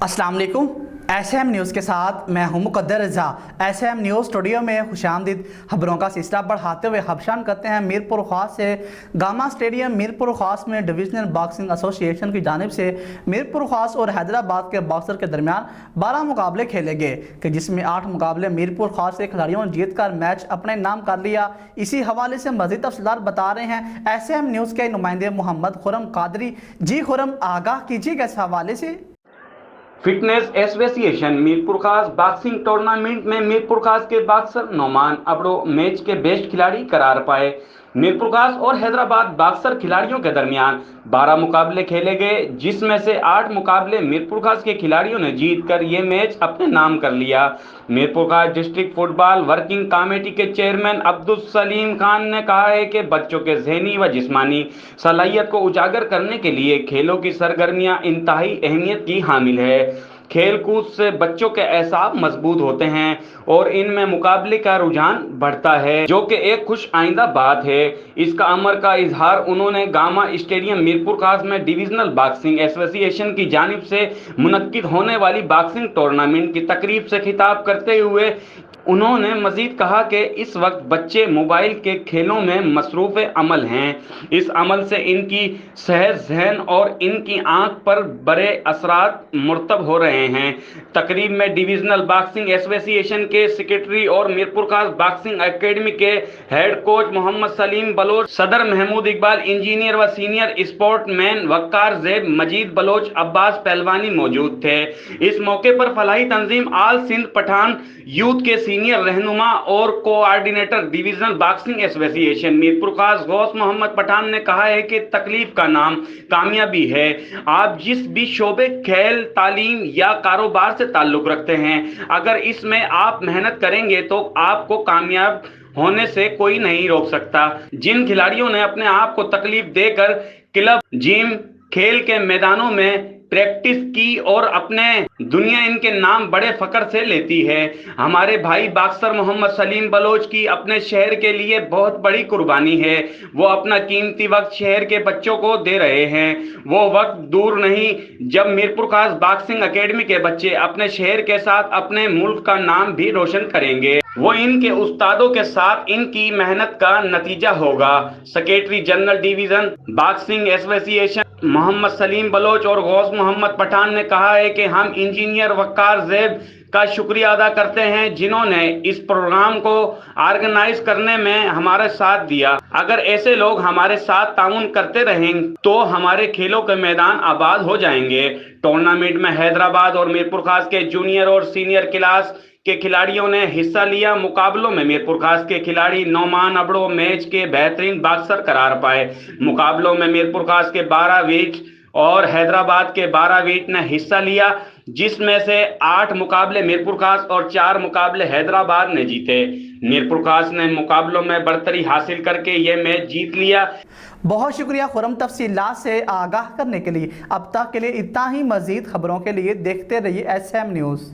अस्सलाम वालेकुम। SM news के साथ मैं हूं मुकद्दर रज़ा। SM न्यूज़ स्टूडियो में खुशामदीद। खबरों का सिलसिला बढ़ाते हुए खबशान करते हैं मीरपुर ख़ास से। गामा स्टेडियम मीरपुर ख़ास में डिवीज़नल बॉक्सिंग एसोसिएशन की जानिब से मीरपुर ख़ास और हैदराबाद के बॉक्सर के दरमियान 12 मुकाबले खेले गए कि जिसमें 8 मुकाबले मीरपुर ख़ास के खिलाड़ियों ने जीत कर मैच अपने नाम कर लिया। इसी हवाले से मज़ीद तफसीलात बता रहे हैं SM न्यूज़ के नुमाइंदे मोहम्मद खुरम कादरी। जी खुरम, आगाह कीजिएगा इस हवाले से। Fitness association Mirpur Khas boxing tournament में मीरपुर खास के बॉक्सर नोमान अबड़ो मैच के बेस्ट खिलाड़ी करार पाए। मीरपुर खास और हैदराबाद बॉक्सर खिलाड़ियों के दरमियान 12 मुकाबले खेले गए, जिसमें से 8 मुकाबले मीरपुर खास के खिलाड़ियों ने जीतकर ये मैच अपने नाम कर लिया। मीरपुर खास डिस्ट्रिक्ट फुटबॉल वर्किंग कमेटी के चेयरमैन अब्दुल सलीम खान ने कहा है कि बच्चों के ज़हनी व जिस्मानी सलाहियत को उजागर करने के लिए खेलों की सरगर्मियां इंतहाई अहमियत की हामिल है। खेल कूद से बच्चों के एहसास मजबूत होते हैं और इनमें मुकाबले का रुझान बढ़ता है, जो कि एक खुश आइंदा बात है। इसका अमर का इजहार उन्होंने गामा स्टेडियम मीरपुर खास में डिवीजनल बॉक्सिंग एसोसिएशन की जानिब से मुनक्किद होने वाली बॉक्सिंग टूर्नामेंट की तकरीब से खिताब करते हुए उन्होंने मजीद कहा कि इस वक्त बच्चे मोबाइल के खेलों में मसरूफ़ अमल हैं। इस अमल से इनकी सेहत, जहन और इनकी आंख पर बड़े असरात मुरतब हो रहे हैं। तकरीब में डिवीजनल बॉक्सिंग एसोसिएशन के सेक्रेटरी और मीरपुर खास बॉक्सिंग एकेडमी के हेड कोच मोहम्मद सलीम बलोच, सदर महमूद इकबाल, इंजीनियर व सीनियर स्पोर्ट्समैन वक्कार ज़ेब, मजीद बलोच, अब्बास पहलवानी मौजूद थे। इस मौके पर फलाही तंजीम आल सिंध पठान यूथ के सीनियर रहनुमा और coordinator divisional boxing association Mirpur Khas Ghaus Mohammad Pathan ने कहा है कि तकलीफ का नाम कामयाबी है। आप जिस भी शोबे, खेल, तालीम या कारोबार से ताल्लुक रखते हैं, अगर इसमें आप मेहनत करेंगे तो आपको कामयाब होने से कोई नहीं रोक सकता। जिन खिलाड़ियों ने अपने आप को तकलीफ देकर क्लब, जिम, खेल के मैदानों में प्रैक्टिस की और अपने दुनिया इनके नाम बड़े फकर से लेती है। हमारे भाई बॉक्सर मोहम्मद सलीम बलोच की अपने शहर के लिए बहुत बड़ी कुर्बानी है। वो अपना कीमती वक्त शहर के बच्चों को दे रहे हैं। वो वक्त दूर नहीं जब मीरपुर खास बॉक्सिंग एकेडमी के बच्चे अपने शहर के साथ अपने मुल्क का नाम भी रोशन करेंगे। वो इनके उस्तादों के साथ इनकी मेहनत का नतीजा होगा। Secretary general division boxing association Mohammad Saleem Baloch और गौस मोहम्मद पठान ने कहा है कि हम इंजीनियर वक्कार ज़ेब का शुक्रिया अदा करते हैं, जिन्होंने इस प्रोग्राम को ऑर्गेनाइज करने में हमारा साथ दिया। अगर ऐसे लोग हमारे साथ ताउन करते रहेंगे तो हमारे खेलों के मैदान आबाद हो जाएंगे। टूर्नामेंट में हैदराबाद और मीरपुर खास के जूनियर और सीनियर क्लास के खिलाड़ियों ने हिस्सा लिया। मुकाबलों में मीरपुर खास के खिलाड़ी नोमान अबड़ो मैच के बेहतरीन बॉक्सर करार पाए। मुकाबलों में मीरपुर खास के 12 वीट और हैदराबाद के 12 वीट ने हिस्सा लिया, जिसमें से 8 मुकाबले मीरपुर खास और 4 मुकाबले हैदराबाद ने जीते। मीरपुर खास ने मुकाबलों में बढ़तरी हासिल करके ये मैच जीत लिया। बहुत शुक्रिया खुरम, तफसीलात से आगाह करने के लिए। अब तक के लिए इतना ही। मजीद खबरों के लिए देखते रहिए SM न्यूज़।